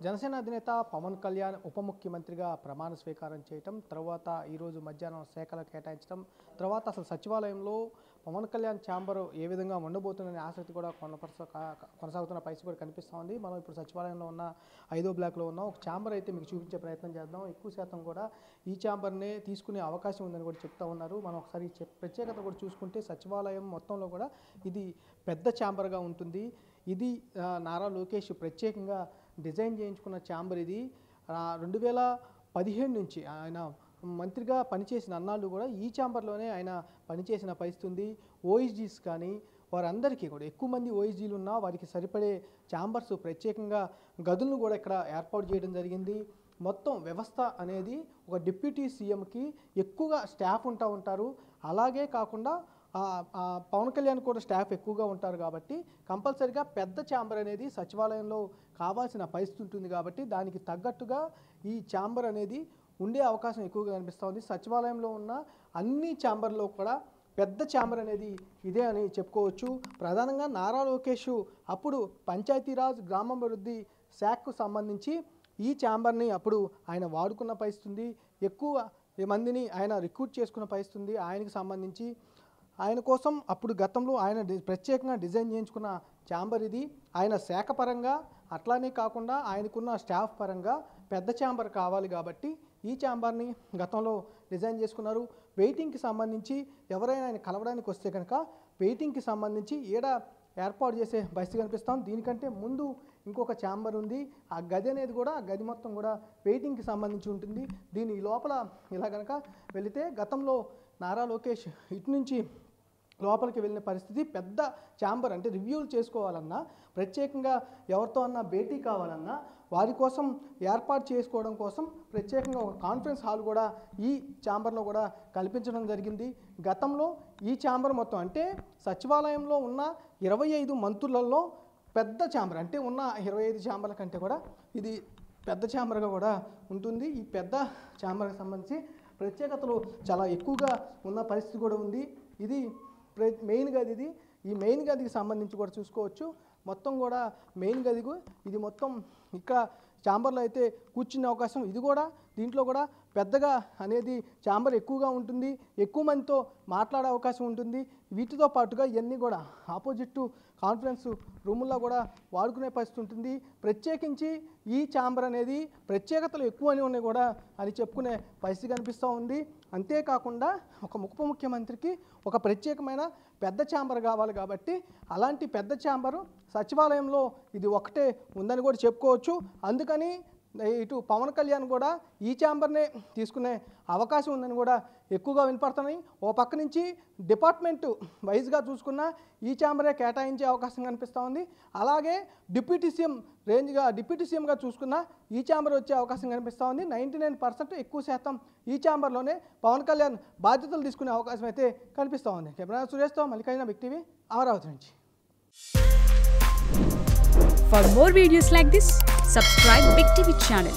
జనసేన అధినేత పవన్ కళ్యాణ్ ఉప ముఖ్యమంత్రిగా ప్రమాణ స్వీకారం చేయటం, తర్వాత ఈరోజు మధ్యాహ్నం శాఖలు కేటాయించడం, తర్వాత అసలు సచివాలయంలో పవన్ కళ్యాణ్ ఛాంబర్ ఏ విధంగా ఉండబోతుందనే ఆసక్తి కూడా కొనసాగుతున్న పరిస్థితి కూడా కనిపిస్తూ ఉంది. మనం ఇప్పుడు సచివాలయంలో ఉన్న 5వ బ్లాక్లో ఉన్నాం. ఒక ఛాంబర్ అయితే మీకు చూపించే ప్రయత్నం చేద్దాం. ఎక్కువ శాతం కూడా ఈ ఛాంబర్నే తీసుకునే అవకాశం ఉందని కూడా చెప్తా ఉన్నారు. మనం ఒకసారి ప్రత్యేకత కూడా చూసుకుంటే సచివాలయం మొత్తంలో కూడా ఇది పెద్ద ఛాంబర్గా ఉంటుంది. ఇది నారా లోకేష్ ప్రత్యేకంగా డిజైన్ చేయించుకున్న ఛాంబర్. ఇది 2017 నుంచి ఆయన మంత్రిగా పనిచేసిన అన్నాళ్ళు కూడా ఈ ఛాంబర్లోనే ఆయన పనిచేసిన పరిస్థితి ఉంది. ఓఎస్డీస్ కానీ వారందరికీ కూడా ఎక్కువ మంది ఓఎస్డీలు ఉన్నా వారికి సరిపడే ఛాంబర్స్ ప్రత్యేకంగా గదులను కూడా ఇక్కడ ఏర్పాటు చేయడం జరిగింది. మొత్తం వ్యవస్థ అనేది ఒక డిప్యూటీ సీఎంకి ఎక్కువగా స్టాఫ్ ఉంటారు. అలాగే కాకుండా పవన్ కళ్యాణ్ కూడా స్టాఫ్ ఎక్కువగా ఉంటారు కాబట్టి కంపల్సరీగా పెద్ద ఛాంబర్ అనేది సచివాలయంలో కావాల్సిన పరిస్థితి ఉంటుంది. కాబట్టి దానికి తగ్గట్టుగా ఈ ఛాంబర్ అనేది ఉండే అవకాశం ఎక్కువగా కనిపిస్తూ ఉంది. సచివాలయంలో ఉన్న అన్ని ఛాంబర్లో కూడా పెద్ద ఛాంబర్ అనేది ఇదే అని చెప్పుకోవచ్చు. ప్రధానంగా నారా లోకేష్ అప్పుడు పంచాయతీరాజ్ గ్రామాభివృద్ధి శాఖకు సంబంధించి ఈ ఛాంబర్ని అప్పుడు ఆయన వాడుకున్న పరిస్థితి ఉంది. ఎక్కువ మందిని ఆయన రిక్రూట్ చేసుకున్న పరిస్థితి ఉంది. ఆయనకు సంబంధించి ఆయన కోసం అప్పుడు గతంలో ఆయన ప్రత్యేకంగా డిజైన్ చేయించుకున్న ఛాంబర్ ఇది. ఆయన శాఖ పరంగా అట్లానే కాకుండా ఆయనకున్న స్టాఫ్ పరంగా పెద్ద ఛాంబర్ కావాలి కాబట్టి ఈ ఛాంబర్ని గతంలో డిజైన్ చేసుకున్నారు. వెయిటింగ్కి సంబంధించి ఎవరైనా ఆయన కలవడానికి వస్తే కనుక వెయిటింగ్కి సంబంధించి ఏర్పాటు చేసే పరిస్థితి కనిపిస్తాం. దీనికంటే ముందు ఇంకొక ఛాంబర్ ఉంది. ఆ గది అనేది కూడా ఆ గది మొత్తం కూడా వెయిటింగ్కి సంబంధించి ఉంటుంది. దీని లోపల ఇలా కనుక వెళితే గతంలో నారా లోకేష్ ఇటు నుంచి లోపలికి వెళ్ళిన పరిస్థితి. పెద్ద ఛాంబర్ అంటే రివ్యూలు చేసుకోవాలన్నా, ప్రత్యేకంగా ఎవరితో అన్నా భేటీ కావాలన్నా వారి కోసం ఏర్పాటు చేసుకోవడం కోసం ప్రత్యేకంగా ఒక కాన్ఫరెన్స్ హాల్ కూడా ఈ ఛాంబర్లో కూడా కల్పించడం జరిగింది. గతంలో ఈ ఛాంబర్ మొత్తం అంటే సచివాలయంలో ఉన్న 25 మంత్రులలో పెద్ద ఛాంబర్, అంటే ఉన్న 25 ఛాంబర్ల కంటే కూడా ఇది పెద్ద ఛాంబర్గా కూడా ఉంటుంది. ఈ పెద్ద ఛాంబర్కి సంబంధించి ప్రత్యేకతలు చాలా ఎక్కువగా ఉన్న పరిస్థితి కూడా ఉంది. ఇది మెయిన్ గది. ఈ మెయిన్ గదికి సంబంధించి కూడా చూసుకోవచ్చు. మొత్తం కూడా మెయిన్ గదికు ఇది మొత్తం ఇక్కడ ఛాంబర్లో అయితే కూర్చునే అవకాశం. ఇది కూడా దీంట్లో కూడా పెద్దగా అనేది ఛాంబర్ ఎక్కువగా ఉంటుంది. ఎక్కువ మందితో మాట్లాడే అవకాశం ఉంటుంది. వీటితో పాటుగా ఇవన్నీ కూడా ఆపోజిట్ కాన్ఫరెన్స్ రూముల్లో కూడా వాడుకునే పరిస్థితి ఉంటుంది. ప్రత్యేకించి ఈ ఛాంబర్ అనేది ప్రత్యేకతలు ఎక్కువని ఉన్నాయి కూడా అని చెప్పుకునే పరిస్థితి కనిపిస్తూ ఉంది. అంతేకాకుండా ఒక ఉప ముఖ్యమంత్రికి ఒక ప్రత్యేకమైన పెద్ద ఛాంబర్ కావాలి కాబట్టి అలాంటి పెద్ద ఛాంబరు సచివాలయంలో ఇది ఒకటే ఉందని కూడా చెప్పుకోవచ్చు. అందుకని ఇటు పవన్ కళ్యాణ్ కూడా ఈ ఛాంబర్నే తీసుకునే అవకాశం ఉందని కూడా ఎక్కువగా వినపడుతున్నాయి. ఓ పక్క నుంచి డిపార్ట్మెంట్ వైజ్గా చూసుకున్న ఈ ఛాంబరే కేటాయించే అవకాశం కనిపిస్తూ ఉంది. అలాగే డిప్యూటీ సీఎంగా చూసుకున్న ఈ ఛాంబర్ వచ్చే అవకాశం కనిపిస్తూ ఉంది. 99% ఎక్కువ శాతం ఈ ఛాంబర్లోనే పవన్ కళ్యాణ్ బాధ్యతలు తీసుకునే అవకాశం అయితే కనిపిస్తూ ఉంది. కెమెరా సురేష్తో మల్లికార్జున, బిగ్ టీవీ, అమరావతి నుంచి. For more videos like this, subscribe Big TV channel.